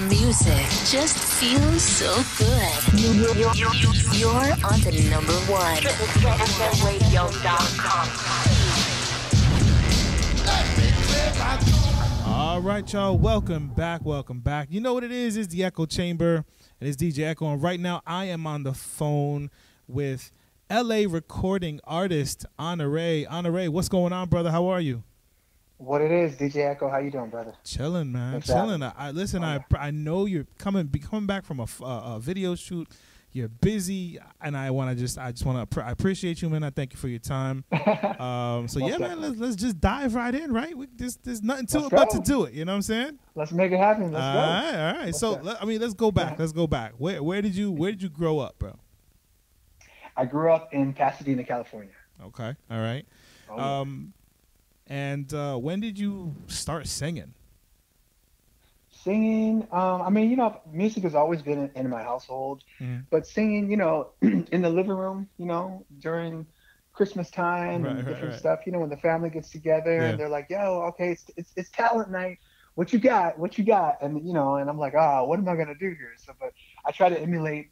Music just feels so good. You're on to number one. All right, y'all. Welcome back. Welcome back. You know what it is? It's the Echo Chamber. It is DJ Echo. And right now, I am on the phone with LA recording artist Honore. Honore, what's going on, brother? How are you? What it is, DJ Echo? How you doing, brother? Chilling, man. Thanks Chilling. Listen. I know you're coming back from a video shoot. You're busy, and I just want to. I appreciate you, man. I thank you for your time. So yeah, man. Let's just dive right in, right? There's nothing to it but to do it. You know what I'm saying? Let's make it happen. Let's go. All right. So let's go back. Let's go back. Where did you grow up, bro? I grew up in Pasadena, California. Okay. All right. Oh, And when did you start singing? Singing, music has always been in my household, but singing, in the living room, during Christmas time and different stuff, when the family gets together and they're like, yo, okay, it's talent night. What you got? And, and I'm like, what am I going to do here? So, but I try to emulate,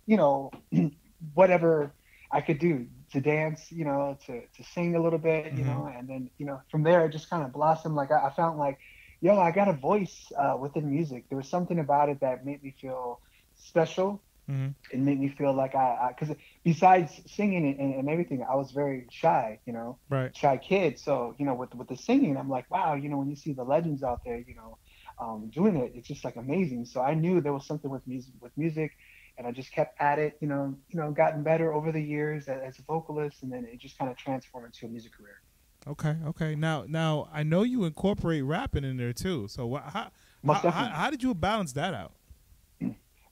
whatever I could do to dance, to sing a little bit, and then, from there it just kind of blossomed. Like I found like, yo, I got a voice within music. There was something about it that made me feel special. It made me feel like because besides singing and everything, I was very shy, shy kid. So, with the singing, I'm like, wow, when you see the legends out there, doing it, it's just like amazing. So I knew there was something with music. And I just kept at it, gotten better over the years as a vocalist, and then it just kind of transformed into a music career. Okay. Now I know you incorporate rapping in there too. So how did you balance that out?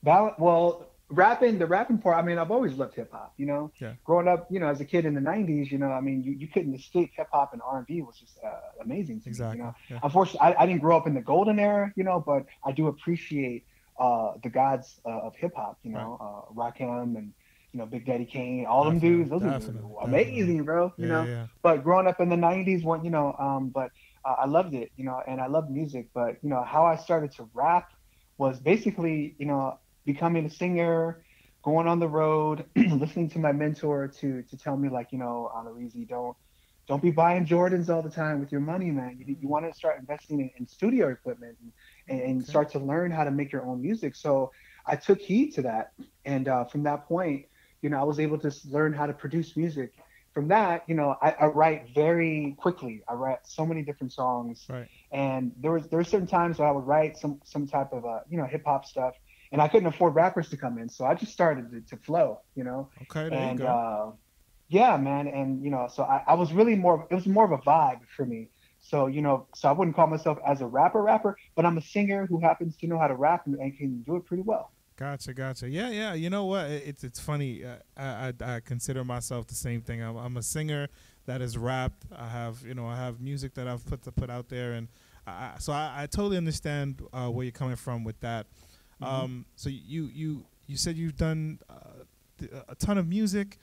Well, the rapping part. I mean, I've always loved hip hop. Yeah. Growing up, as a kid in the '90s, you couldn't escape hip hop, and R&B was just amazing to me. Yeah. Unfortunately, I didn't grow up in the golden era, but I do appreciate the gods of hip hop, Rakim and Big Daddy Kane, all them dudes, those are amazing, bro. Yeah. But growing up in the '90s, but I loved it, and I loved music. But how I started to rap was basically, becoming a singer, going on the road, listening to my mentor to tell me like, Honore, don't be buying Jordans all the time with your money, man. You want to start investing in studio equipment and start to learn how to make your own music. So I took heed to that. And from that point, I was able to learn how to produce music. From that, I write very quickly. I write so many different songs. Right. And there were certain times where I would write some type of, hip hop stuff. And I couldn't afford rappers to come in. So I just started to flow, Okay, there and, you go. Yeah, man. And, so I was really it was more of a vibe for me. So, so I wouldn't call myself as a rapper, but I'm a singer who happens to know how to rap and can do it pretty well. Gotcha. Yeah. You know what? It's funny. I consider myself the same thing. I'm a singer that is rapped. I have music that I've put out there. And so I totally understand where you're coming from with that. So you said you've done a ton of music.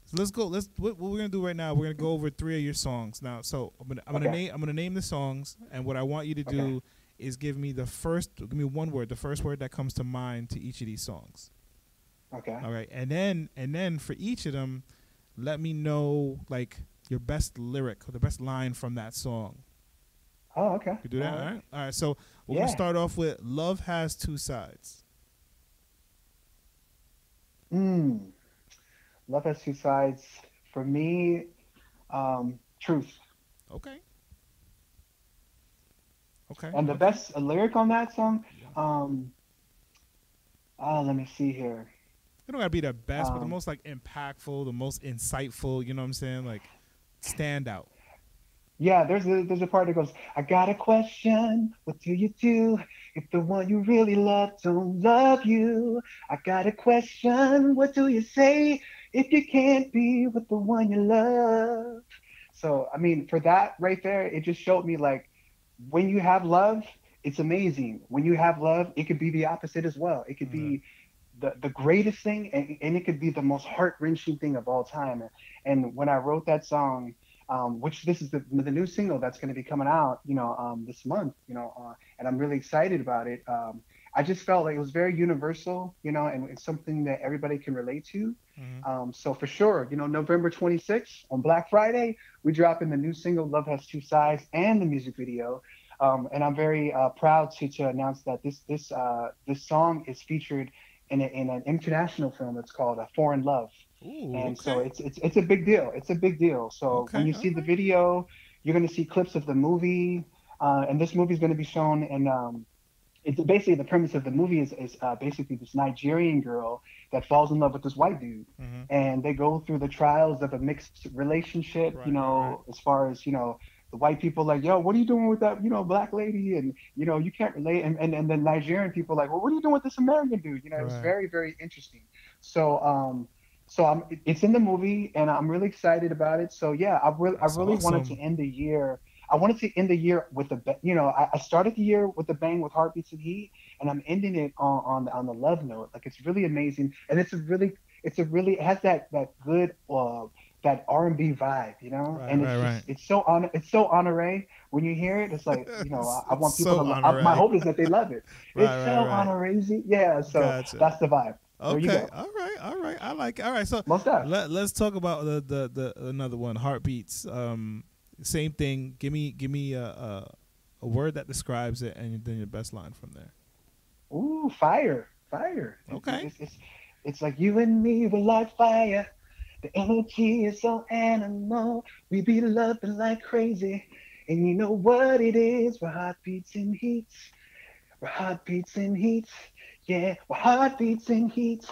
So let's go. What we're gonna do right now. We're gonna go over 3 of your songs now. So I'm gonna name the songs, and what I want you to do is give me one word, the first word that comes to mind to each of these songs. Okay. All right, and then for each of them, let me know like your best lyric or the best line from that song. Oh, okay. You do that, all right. So we're gonna start off with "Love Has Two Sides." Love has two sides. For me, truth. Okay. And the best lyric on that song, let me see here. It don't gotta be the best, but the most like impactful, the most insightful. You know what I'm saying? Like stand out. Yeah, there's a part that goes, I got a question, what do you do if the one you really love don't love you? I got a question, what do you say if you can't be with the one you love? So, I mean, for that right there, it just showed me like, when you have love, it's amazing. When you have love, it could be the opposite as well. It could be the greatest thing, and it could be the most heart-wrenching thing of all time. And when I wrote that song, which this is the new single that's going to be coming out, this month, and I'm really excited about it. I just felt like it was very universal, and it's something that everybody can relate to. So for sure, November 26th on Black Friday, we drop in the new single "Love Has Two Sides" and the music video. And I'm very proud to announce that this song is featured in an international film. It's called Foreign Love. Ooh, And okay. so it's a big deal. It's a big deal. So Okay, when you all see the right. video, you're going to see clips of the movie, and this movie is going to be shown in. It's basically the premise of the movie is basically this Nigerian girl that falls in love with this white dude, and they go through the trials of a mixed relationship. Right. As far as the white people like, yo, what are you doing with that black lady, and you can't relate, and the Nigerian people like, well, what are you doing with this American dude? It was Right. very, very interesting. So it's in the movie, and I'm really excited about it. So yeah, I That's really wanted to awesome. end the year. I wanted to end the year with I started the year with a bang with Heartbeats and Heat, and I'm ending it on the love note. Like it's really amazing, and it has that good that R&B vibe, Right, and right, right. it's so Honore. When you hear it, it's like I It's want people so to. My honorary. hope is that they love it. Right, It's right, so right. Honorary, yeah. So Gotcha. that's the vibe. There you Okay. go. All right. All right. I like it. All right. So Most def. let's talk about the another one, Heartbeats. Same thing. Give me a word that describes it, and then your best line from there. Ooh, fire, fire. Okay. It's like you and me were like fire. The energy is so animal. We be loving like crazy. And you know what it is? We're heartbeats and heat. We're heartbeats and heat. Yeah, we're heartbeats and heat.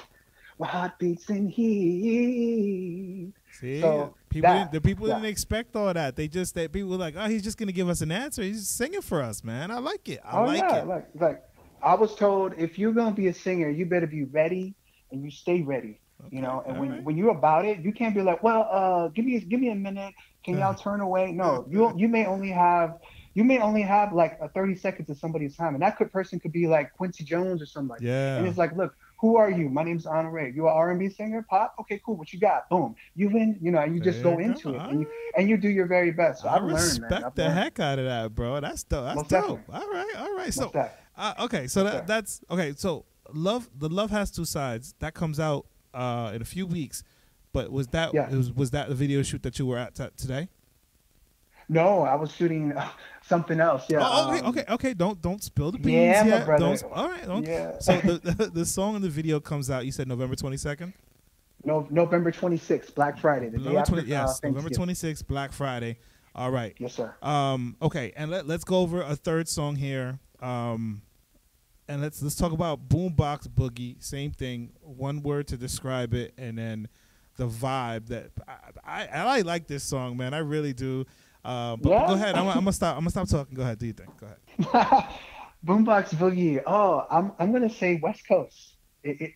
We're heartbeats and heat. See, So that, the people yeah. didn't expect all that. They people were like, oh, he's just gonna give us an answer. He's just singing for us, man. I like it. I Oh like yeah, it. like I was told if you're gonna be a singer, you better be ready and you stay ready. Okay. And All right. when you're about it, you can't be like, well, give me a minute. Can y'all turn away? No, you may only have like a 30 seconds of somebody's time, and person could be like Quincy Jones or somebody. And Yeah. it's like, look, who are you? My name's Honore. You are R&B singer, pop? Okay, cool. What you got? Boom. You win. And you just There you go go. into it, All and right. you do your very best. So I I've learned, man. respect I've the learned. heck out of that, bro. That's dope. That's Most dope. definitely. All right, all right. Most So, definitely. okay. So Most definitely. that's okay. So, the love has two sides. That comes out in a few weeks. But Yeah. was that the video shoot that you were at today? No, I was shooting something else. Yeah. Oh, okay. Don't spill the beans Yeah, my yet. brother. All right. Don't. Yeah. So the song and the video comes out. You said November 22nd. No, November 26th, Black Friday, the day November after 20. Yes, November Thanksgiving. 26th, Black Friday. All right. Yes, sir. Okay, and let's go over a third song here. And let's talk about Boombox Boogie. Same thing. One word to describe it, and then the vibe that I like this song, man. I really do. But go Yeah. ahead. I'm gonna stop. I'm gonna stop talking. Go ahead. Do you think? Go ahead. Boombox Boogie. Oh, I'm gonna say West Coast.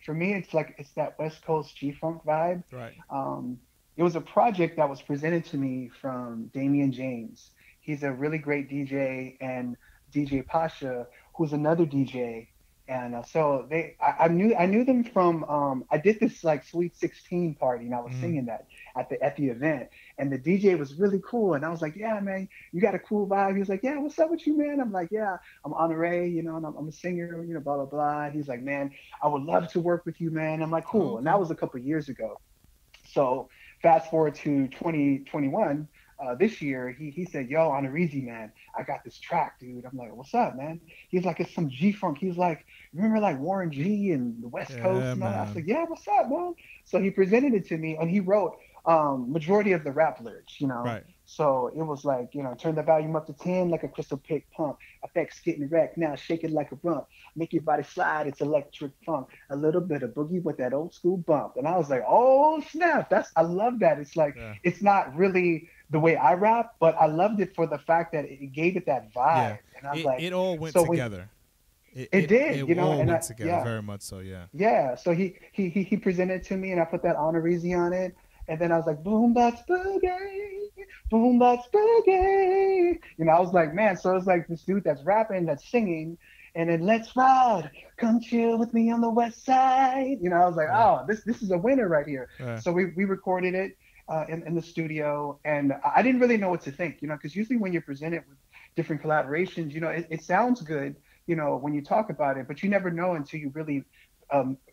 For me, it's that West Coast G Funk vibe. Right. It was a project that was presented to me from Damian James. He's a really great DJ, and DJ Pasha, who's another DJ. And so I knew them from I did this like Sweet 16 party, and I was Mm-hmm. singing that at the event, and the DJ was really cool, and I was like, yeah, man, you got a cool vibe. He was like, yeah, what's up with you, man? I'm like, yeah, I'm Honore, and I'm a singer, blah blah blah. He's like, man, I would love to work with you, man. I'm like, Oh, cool, and okay. that was a couple of years ago. So fast forward to 2021, this year, he said, "Yo, Honorizi, man, I got this track, dude." I'm like, "What's up, man?" He's like, "It's some G funk." He's like, "Remember like Warren G and the West Coast Yeah, and all that?" I was man. like, "Yeah, what's up, man?" So he presented it to me, and he wrote majority of the rap lyrics. Right. So it was like, turn the volume up to 10 like a crystal pick pump. Effects getting wrecked now, shake it like a rump. Make your body slide, it's electric funk. A little bit of boogie with that old school bump. And I was like, oh snap, I love that. It's like, Yeah. it's not really the way I rap, but I loved it for the fact that it gave it that Yeah. vibe. And I was like, It all went so when together. it did, It all and went together yeah. very much so. Yeah. Yeah, so he presented it to me, and I put that Honorizi on it, and then I was like, Boombox Boogie, Boombox Boogie. I was like, man, so it's like this dude that's rapping, that's singing, and then let's ride, come chill with me on the west side. I was like, Yeah. oh, this is a winner right here. Yeah. So we recorded it in the studio, and I didn't really know what to think, because usually when you're presented with different collaborations, it sounds good when you talk about it, but you never know until you really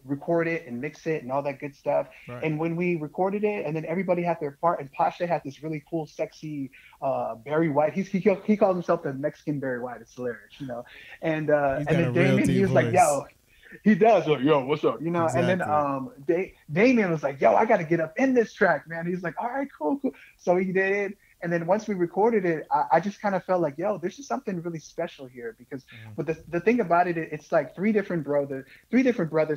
record it and mix it and all that good stuff. Right. And when we recorded it, and then everybody had their part, and Pasha had this really cool, sexy Barry White. He called himself the Mexican Barry White. It's hilarious. And then Damien, he was like, yo. He does, like, yo, what's up? Exactly. And then Damien was like, yo, I got to get up in this track, man. He's like, all right, cool. So he did. And then once we recorded it, I just kind of felt like, yo, there's just something really special here, because but the thing about it, it's like three different brothers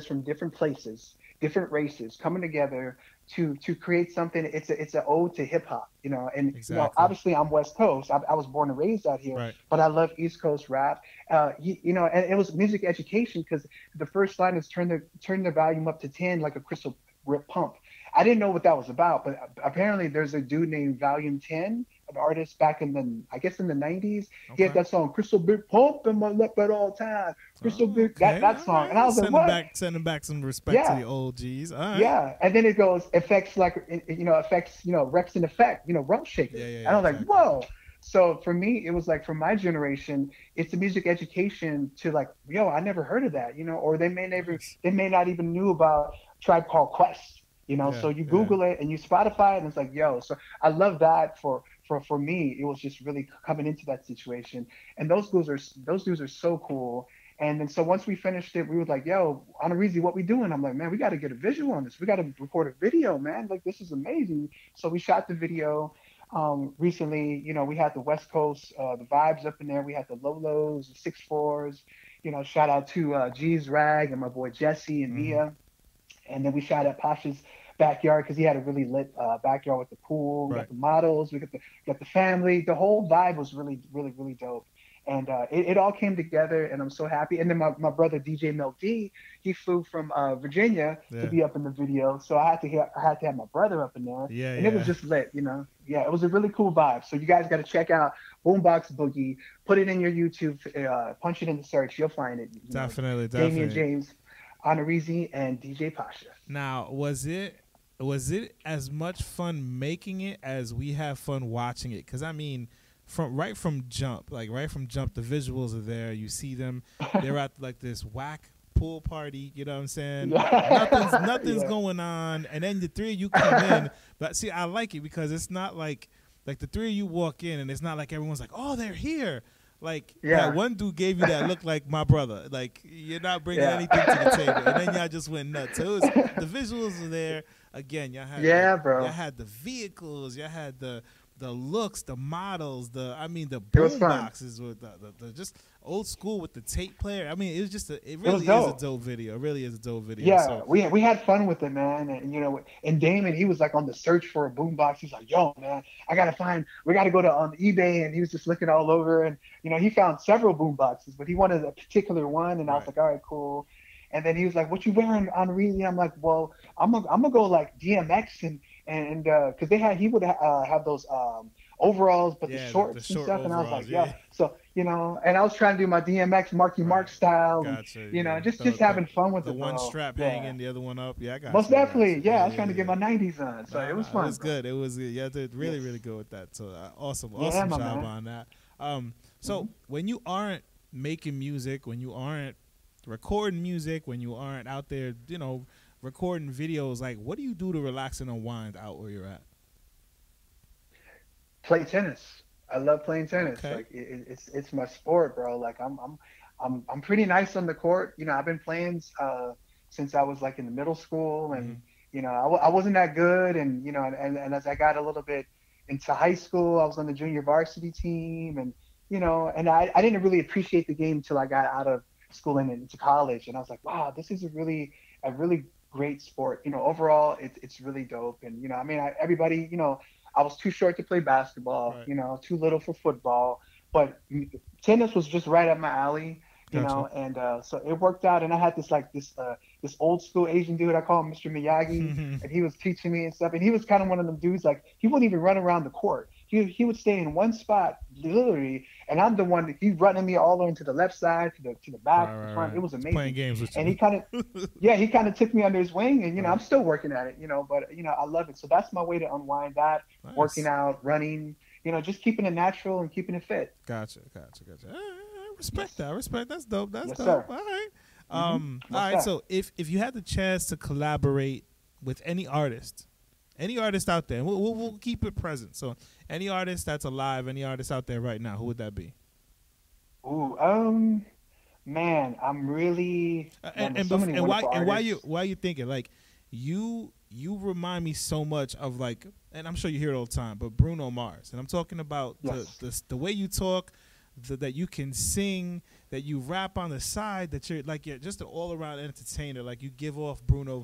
from different places, different races coming together to create something. It's an ode to hip hop, and exactly. Obviously I'm West Coast. I was born and raised out here, right. but I love East Coast rap. And it was music education, because the first line is turn the volume up to 10 like a crystal rip pump. I didn't know what that was about, but apparently there's a dude named Volume 10, an artist back in the 90s. Okay. He had that song, Crystal Big Pump in my lip at all time. Crystal Big, that song. Right. And I was like, what? Sending back some respect to the old G's. All right. Yeah. And then it goes, effects like, Rex and Effect, Rump Shaker. Yeah, and I was like, whoa. So for me, it was like, for my generation, it's a music education to like, yo, I never heard of that, or they may not even knew about Tribe Called Quest. So you Google it and you Spotify it, and it's like, yo. So I love that for me. It was just really coming into that situation. And those dudes are so cool. And then so once we finished it, we were like, yo, Honore, what we doing? I'm like, man, we got to get a visual on this. We got to record a video, man. Like, this is amazing. So we shot the video. Recently, we had the West Coast, the vibes up in there. We had the Lolos, the 6'4s. Shout out to G's Rag and my boy Jesse and Mia. And then we shot at Pasha's backyard, because he had a really lit backyard with the pool. We got the models, we got the family. The whole vibe was really, really, really dope. And it all came together, and I'm so happy. And then my brother DJ Mel D, he flew from Virginia to be up in the video, so I had to have my brother up in there. And it was just lit, Yeah, it was a really cool vibe. So you guys got to check out Boombox Boogie. Put it in your YouTube, punch it in the search, you'll find it. Definitely. Damien James, Honore, and DJ Pasha. Now, was it as much fun making it as we have fun watching it? Because I mean, from jump, the visuals are there. You see them. They're at like this whack pool party. You know what I'm saying? Nothing's going on, and then the three of you come in. But see, I like it because it's not like the three of you walk in, and it's not like everyone's like, oh, they're here. Like, that one dude gave you that look like my brother. Like, you're not bringing anything to the table. And then y'all just went nuts. So the visuals are there. Again, y'all had y'all had the vehicles. Y'all had the looks, the models, the boom boxes with the just old school with the tape player. I mean, it really is a dope video. It really is a dope video. Yeah, so. we had fun with it, man. And and Damon, he was like on the search for a boom box. He's like, yo, man, we got to go to eBay, and he was just looking all over, and he found several boom boxes, but he wanted a particular one, and I was like, all right, cool. And then he was like, what you wearing, Honore? I'm like, well, I'm gonna go like DMX and because he would have those overalls, but the shorts and stuff. And I was like, yeah. So, and I was trying to do my DMX Marky Mark style, gotcha. And, just having fun with the it. one strap hanging, the other one up. Yeah, I got most definitely. Yeah, I was trying to get my 90s on, so it was fun. It was good. It was yeah, did really really good with that. So awesome job on that. So when you aren't making music, when you aren't recording music, when you aren't out there, recording videos, like, what do you do to relax and unwind out where you're at? Play tennis. I love playing tennis. Okay. Like it's my sport, bro. Like I'm pretty nice on the court. I've been playing since I was like in the middle school, and I wasn't that good, and and as I got a little bit into high school, I was on the junior varsity team, and and I didn't really appreciate the game until I got out of school and into college, and I was like, wow, this is a really great sport. Overall, it's really dope, and everybody, I was too short to play basketball, right. Too little for football, but tennis was just right up my alley, Gotcha. And so it worked out. And I had this old school Asian dude, I call him Mr. Miyagi, and he was teaching me and stuff. And he was kind of one of them dudes, like, he wouldn't even run around the court. He would stay in one spot, literally, and I'm the one that he's running me all the way to the left side, to the back, to the front. It was amazing. Playing games with you. And he kind of took me under his wing, and I'm still working at it, but I love it. So that's my way to unwind that, working out, running, just keeping it natural and keeping it fit. Gotcha. respect that. I respect. That's dope. That's yes, dope. Sir. All right. What's All right. that? So if you had the chance to collaborate with any artist out there, we'll keep it present. So any artist that's alive, any artist out there right now, who would that be? Ooh, man, I'm really man, there's so many wonderful artists. why you thinking like you remind me so much of like, and I'm sure you hear it all the time, but Bruno Mars, and I'm talking about Yes. the way you talk, that you can sing, that you rap on the side, that you're just an all around entertainer. Like you give off Bruno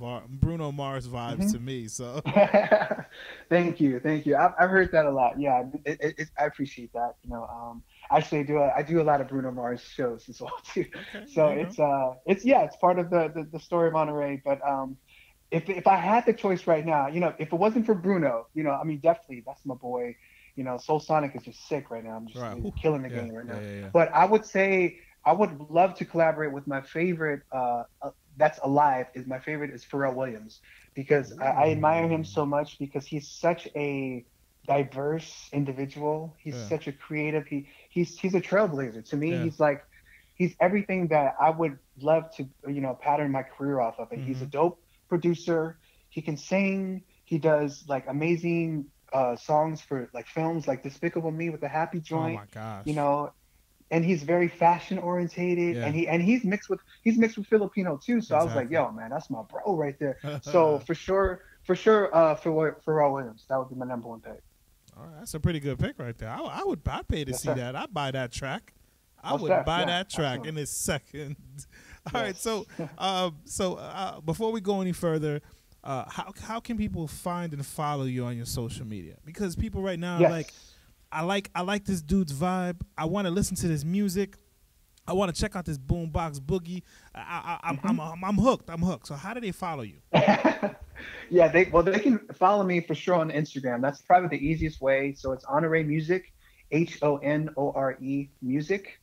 Mars vibes to me. So Thank you. I've heard that a lot. Yeah, I appreciate that. Actually, I do a lot of Bruno Mars shows as well too. okay, So there you go. it's part of the story of Honore. But if I had the choice right now, if it wasn't for Bruno, I mean, definitely that's my boy. Soul Sonic is just sick right now. I'm just killing the game right now. Yeah. But I would say I would love to collaborate with my favorite that's alive. My favorite is Pharrell Williams, because I admire him so much because he's such a diverse individual. He's such a creative. He's a trailblazer. To me, he's everything that I would love to pattern my career off of. And he's a dope producer. He can sing. He does like amazing songs for like films like Despicable Me with the Happy Joint. Oh my gosh. And he's very fashion orientated, and he's mixed with Filipino too. So I was like, yo, man, that's my bro right there. So for sure, Pharrell Williams, that would be my number one pick. All right, that's a pretty good pick right there. I'd pay to see that. I'd buy that track. I would buy that track in a second. All right, so before we go any further, how can people find and follow you on your social media? Because people right now are like, I like this dude's vibe. I want to listen to this music. I want to check out this Boombox Boogie. I'm hooked. So how do they follow you? Yeah, they can follow me for sure on Instagram. That's probably the easiest way. So it's Honore Music, Honore Music.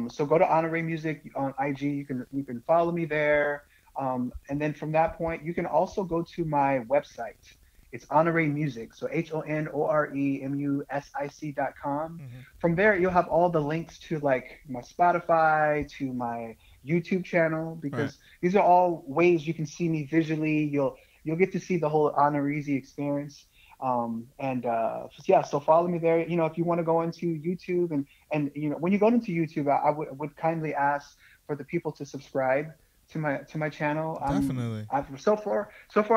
So go to Honore Music on IG. You can follow me there. And then from that point, you can also go to my website. It's Honore Music. So HonoreMusic.com. From there, you'll have all the links to like my Spotify, to my YouTube channel, because these are all ways you can see me visually. You'll get to see the whole Honoreezy experience. So follow me there. If you want to go into YouTube and when you go into YouTube, I would kindly ask for the people to subscribe to my channel. Definitely. So far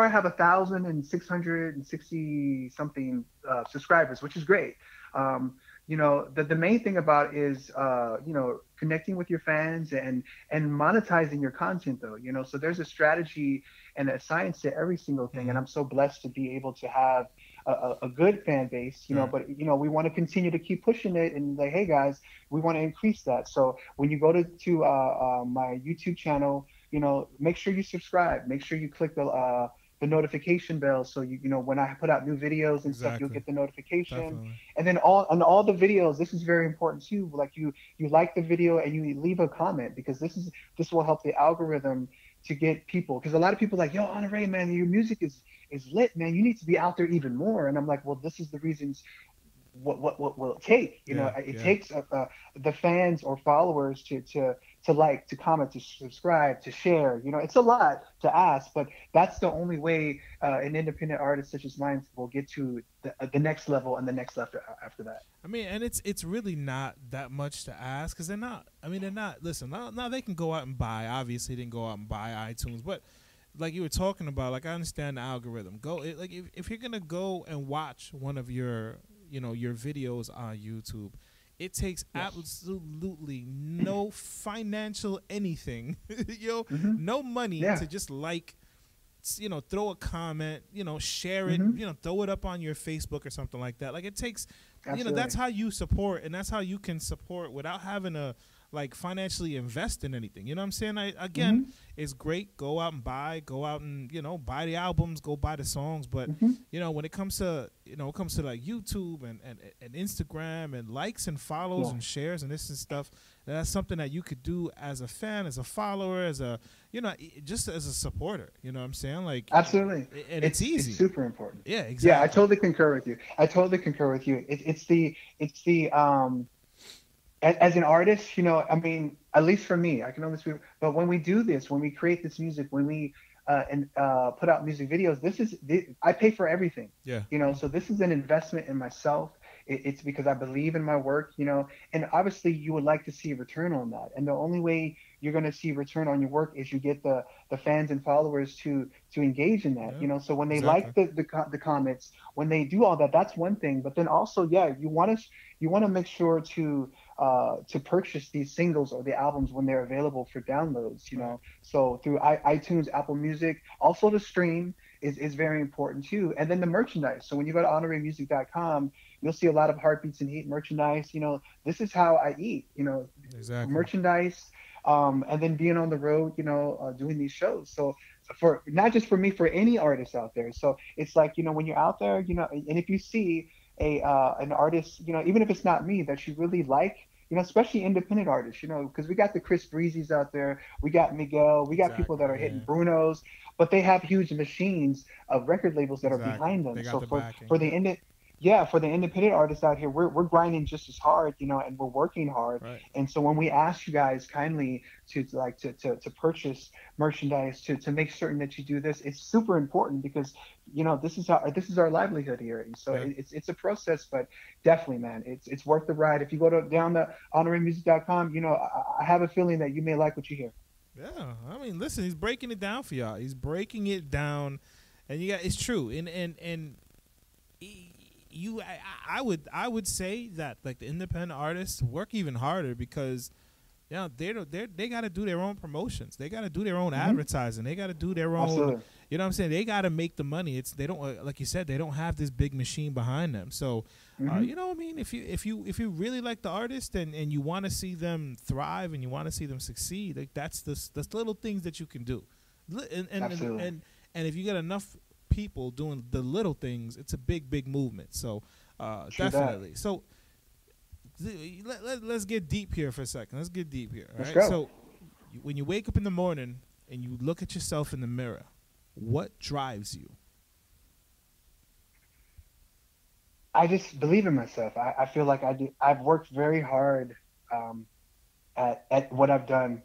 I have 1,660 something subscribers, which is great. The main thing about is connecting with your fans and monetizing your content though. So there's a strategy and a science to every single thing, and I'm so blessed to be able to have a good fan base, but we want to continue to keep pushing it and like, hey guys, we want to increase that. So when you go to my YouTube channel, make sure you subscribe, make sure you click the notification bell, so when I put out new videos and stuff, you'll get the notification. Definitely. And then all the videos, this is very important too, like you like the video and you leave a comment, because this will help the algorithm to get people, because a lot of people are like, yo, Honore, man, your music is lit, man, you need to be out there even more. And I'm like, well, this is the reasons what will it take? It takes the fans or followers to like, to comment, to subscribe, to share. It's a lot to ask, but that's the only way an independent artist such as mine will get to the next level and the next level after that. I mean, and it's really not that much to ask, because they're not. Listen, now they can go out and buy. Obviously, they can go out and buy iTunes, but like you were talking about, like I understand the algorithm. If you're gonna go and watch one of your your videos on YouTube, it takes absolutely no financial anything, no money to just throw a comment, share it, throw it up on your Facebook or something like that. Like it takes, that's how you support, and that's how you can support without having to like financially invest in anything. You know what I'm saying? It's great. Go out and buy the albums, go buy the songs. But when it comes to like YouTube and Instagram and likes and follows and shares and this and stuff, that's something that you could do as a fan, as a follower, as a just as a supporter. You know what I'm saying? Like absolutely. And it's easy. It's super important. Yeah, exactly. Yeah, I totally concur with you. as an artist, I mean, at least for me, I can only speak. But when we do this, when we create this music, when we and put out music videos, I pay for everything. Yeah. So this is an investment in myself. It's because I believe in my work. And obviously you would like to see a return on that. And the only way you're going to see return on your work is you get the fans and followers to engage in that. Yeah. So when they Exactly. like the comments, when they do all that, that's one thing. But then also, yeah, you want to make sure to purchase these singles or the albums when they're available for downloads. Right. So through iTunes, Apple Music, also the stream is very important too. And then the merchandise. So when you go to honoremusic.com, you'll see a lot of Heartbeats and Heat merchandise. This is how I eat. Exactly. Merchandise, and then being on the road. Doing these shows. So for not just for me, for any artist out there. So it's like when you're out there, and if you see an artist, even if it's not me that you really like, especially independent artists, because we got the Chris Breezes out there, we got Miguel, we got people Exactly. that are hitting Yeah. Brunos, but they have huge machines of record labels that are Exactly. behind them. They got So the for backing. for the indie, yeah, for the independent artists out here, we're grinding just as hard, and we're working hard. Right. And so when we ask you guys kindly to purchase merchandise, to make certain that you do this, it's super important because this is our livelihood here. And so Yeah. it's a process, but definitely, man, it's worth the ride. If you go down to honoremusic.com, I have a feeling that you may like what you hear. Yeah. I mean, listen, he's breaking it down for y'all. He's breaking it down, and it's true. And I would say that like the independent artists work even harder because they got to do their own promotions. They got to do their own Hmm. advertising. They got to do their own. Absolutely. You know what I'm saying? They got to make the money. They don't like you said. They don't have this big machine behind them. So, Hmm. you know what I mean? If you really like the artist and you want to see them thrive and you want to see them succeed, like that's little things that you can do. And and, and Absolutely. and and if you get enough people doing the little things, it's a big movement. So, True that. definitely. So let's get deep here for a second. Let's get deep here. All Let's right. go. So when you wake up in the morning and you look at yourself in the mirror, what drives you? I just believe in myself. I feel like I do. I've worked very hard, um, at what I've done.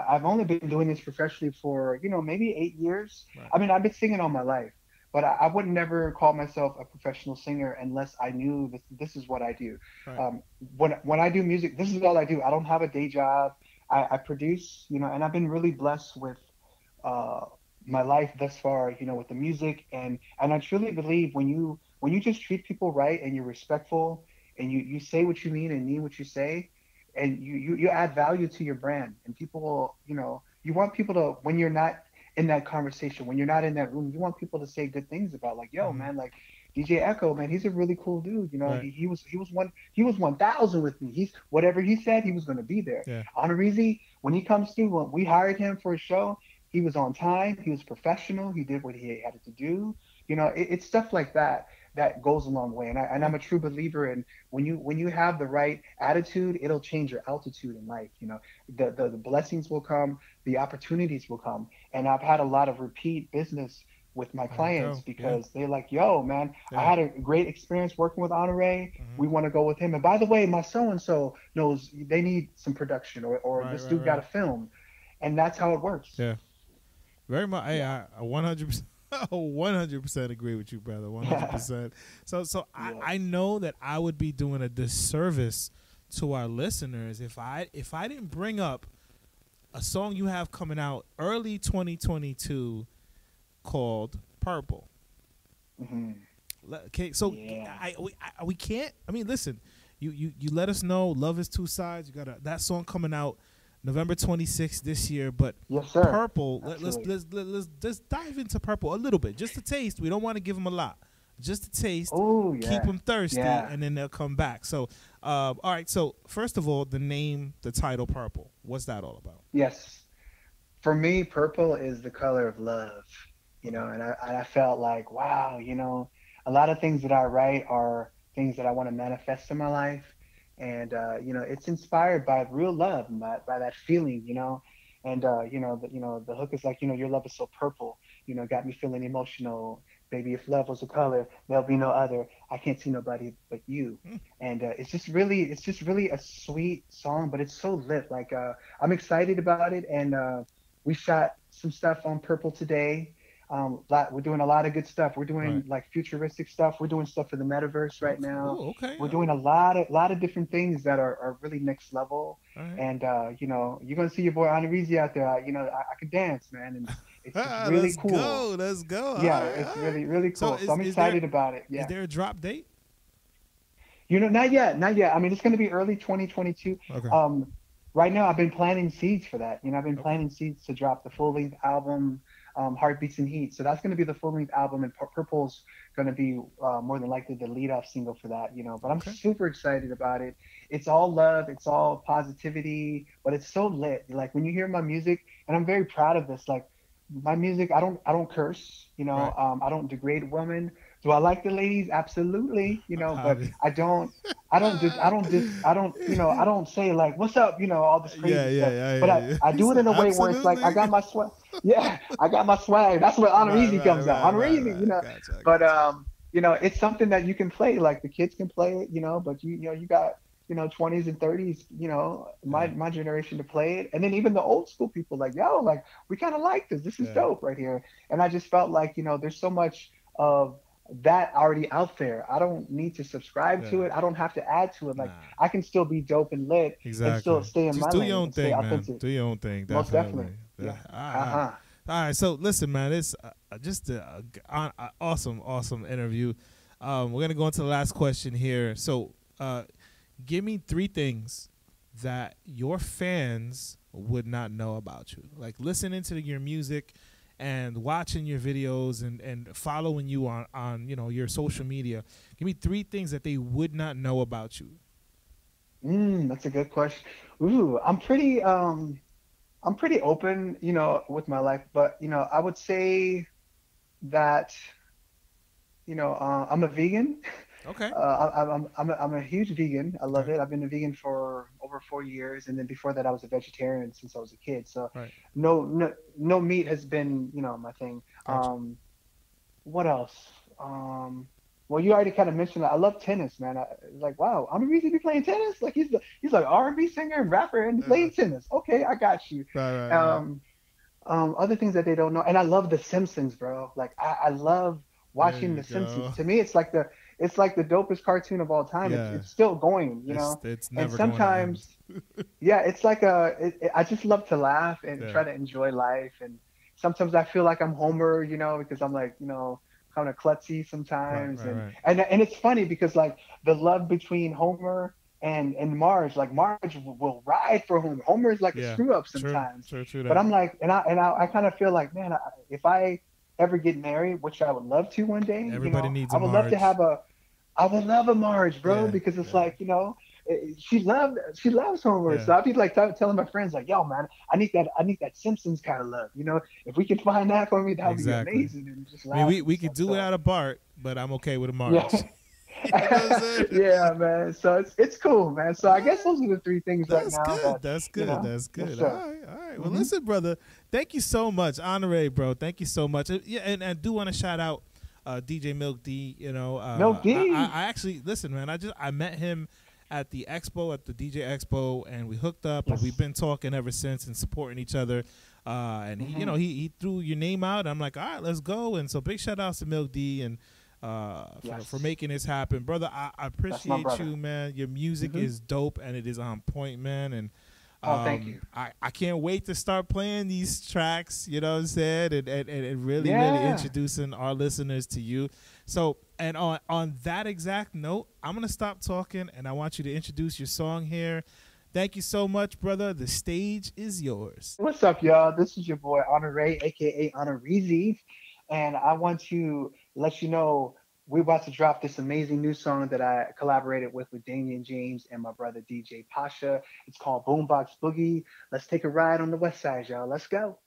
I've only been doing this professionally for, maybe 8 years. Right. I mean, I've been singing all my life, but I would never call myself a professional singer unless I knew this is what I do. Right. When I do music, this is all I do. I don't have a day job. I produce, and I've been really blessed with uh, my life thus far, with the music, and I truly believe when you just treat people right and you're respectful and you say what you mean what you say, and you add value to your brand, and people will, you want people to, when you're not in that conversation, when you're not in that room, you want people to say good things about, like, yo, Hmm. man, like DJ Echo, man, he's a really cool dude. Right. He was 1,000 with me. He's whatever he said, he was going to be there. Yeah. Honoree, when he comes through, when we hired him for a show, he was on time. He was professional. He did what he had to do. It's stuff like that goes a long way. And I'm a true believer in, when you have the right attitude, it'll change your altitude in life. The blessings will come, the opportunities will come. And I've had a lot of repeat business with my There you clients go. Yeah. because they're like, yo, man, I Yeah. had a great experience working with Honore. Hmm. We want to go with him. And by the way, my so and so knows they need some production, or Right. this Right. dude got a Right. film. And that's how it works. Yeah. Very much. Hey, Yeah. I 100%. 100% agree with you, brother. 100%. So Yeah. I know that I would be doing a disservice to our listeners if I didn't bring up a song you have coming out early 2022 called Purple. Hmm. Okay, so Yeah. we can't. I mean, listen, you let us know. Love is two sides. You got that song coming out November 26th this year. But Yes, sir. Purple, Absolutely. let's just dive into Purple a little bit, just a taste. We don't want to give them a lot, just a taste. Oh, Keep yeah. them thirsty, Yeah. and then they'll come back. So, all right. So first of all, the title Purple. What's that all about? Yes. For me, purple is the color of love, and I felt like, wow, a lot of things that I write are things that I want to manifest in my life. And, it's inspired by real love, by that feeling. And, the hook is like, your love is so purple. you know, got me feeling emotional. Baby, if love was a color, there'll be no other. I can't see nobody but you. And it's just really a sweet song, but it's so lit. Like I'm excited about it, and we shot some stuff on Purple today. We're doing a lot of good stuff. We're doing Right. like futuristic stuff. We're doing stuff for the metaverse right Okay. now. Oh, okay. We're doing a lot of different things that are really next level. All right. And you know, you're gonna see your boy Honoree out there. You know, I can dance, man, and it's really Let's cool. go. Let's go. All Yeah, right. it's All right. really So cool. So I'm excited about it. is Yeah. there a drop date? You know, not yet, not yet. I mean, it's going to be early 2022. Okay. Right now, I've been planting seeds for that. You know, I've been Okay. planting seeds to drop the full length album, Heartbeats and Heat. So that's going to be the full length album, and Purple's going to be more than likely the lead off single for that. You know, but I'm Okay. super excited about it. It's all love, it's all positivity, but it's so lit. Like when you hear my music, and I'm very proud of this. Like my music, I don't curse. You know, Right. I don't degrade women. Do I like the ladies? Absolutely, you know, How but did- I don't say like, what's up, you know, all this Yeah, crazy yeah, stuff. yeah, But yeah, I, yeah. I He do it said, in a way where it's like, I absolutely. got my swag. Yeah, I got my swag. That's where Honor Right, Easy right, comes out. right, Honor right, Easy, you right. know, Gotcha, I but, gotcha. you know, it's something that you can play. Like the kids can play it, you know, but you know, you got, you know, 20s and 30s, you know, Yeah, my generation to play it. And then even the old school people like, yo, like we kind of like this. This is yeah, dope right here. And I just felt like, you know, there's so much of that already out there. I don't need to subscribe yeah. to it. I don't have to add to it. Like Nah, I can still be dope and lit and still exactly. stay in Just my do your lane own and stay thing, man. authentic. Do your own thing, Most definitely. definitely. Yeah. Yeah. All right, all right. Uh-huh. All right. So listen, man, it's just a awesome, awesome interview. We're gonna go into the last question here. So, give me 3 things that your fans would not know about you. Like listening to your music and watching your videos and following you on your social media. Give me 3 things that they would not know about you. That's a good question. Ooh, I'm pretty open, you know, with my life, but you know, I would say that, you know, I'm a vegan. Okay. I'm a huge vegan. I love Okay. it. I've been a vegan for over 4 years, and then before that, I was a vegetarian since I was a kid. So, Right. no meat has been, you know, my thing. Gotcha. What else? Well, you already kind of mentioned that. I love tennis, man. Like, wow, I'm really be playing tennis. Like he's like R&B singer and rapper and Uh, playing tennis. Okay, I got you. right. Right. Right. Um, Other things that they don't know, and I love The Simpsons, bro. Like I love There watching you The Simpsons. go. To me, it's like the dopest cartoon of all time. Yeah. It's still going, you It's know. it's And never going to end. sometimes, yeah, it's like I just love to laugh and Yeah. try to enjoy life. And sometimes I feel like I'm Homer, you know, because I'm like, you know, kind of klutzy Right. sometimes. Right. And Right. it's funny because like the love between Homer and Marge, like Marge will ride for Homer. Homer is like a Yeah. screw up True. sometimes. True. True But that. I'm like, I kind of feel like, man, if I ever get married, which I would love to one day, you Everybody know, needs I a would love to Marge. have I would love a Marge, bro, Yeah. because it's Yeah. like, you know, she loves Homer. Yeah. So I'd be like telling my friends, like, yo, man, I need that Simpsons kind of love. You know, if we could find that for me, that would be Exactly. amazing. And just I mean, we laughing and we could stuff. do So without a Bart, but I'm okay with a yeah. Marge. You know what I'm saying? Yeah, man. So it's cool, man. So All I guess right. those are the 3 things right That's now that, good. That's you good. know, That's yes, good. All sir. right. All right. Well, Hmm. listen, brother. Thank you so much, Honore, bro. Thank you so much. Yeah, and I do want to shout out DJ Milk D. You know, Milk D. I actually listen, man. I met him at the expo, at the DJ expo, and we hooked up, and we've Yes. been talking ever since and supporting each other. And he, Hmm. he threw your name out. I'm like, all right, let's go. And so big shout outs to Milk D and for Yes. making this happen, brother. I That's my appreciate brother. you, man. Your music Hmm. is dope and it is on point, man. And Oh, thank you. I can't wait to start playing these tracks, you know what I'm saying? And really, really Yeah. introducing our listeners to you. So, and on that exact note, I'm going to stop talking and I want you to introduce your song here. Thank you so much, brother. The stage is yours. What's up, y'all? This is your boy Honore, aka Honoreezy, and I want to let you know we're about to drop this amazing new song that I collaborated with Damian James and my brother DJ Pasha. It's called Boombox Boogie. Let's take a ride on the West Side, y'all. Let's go.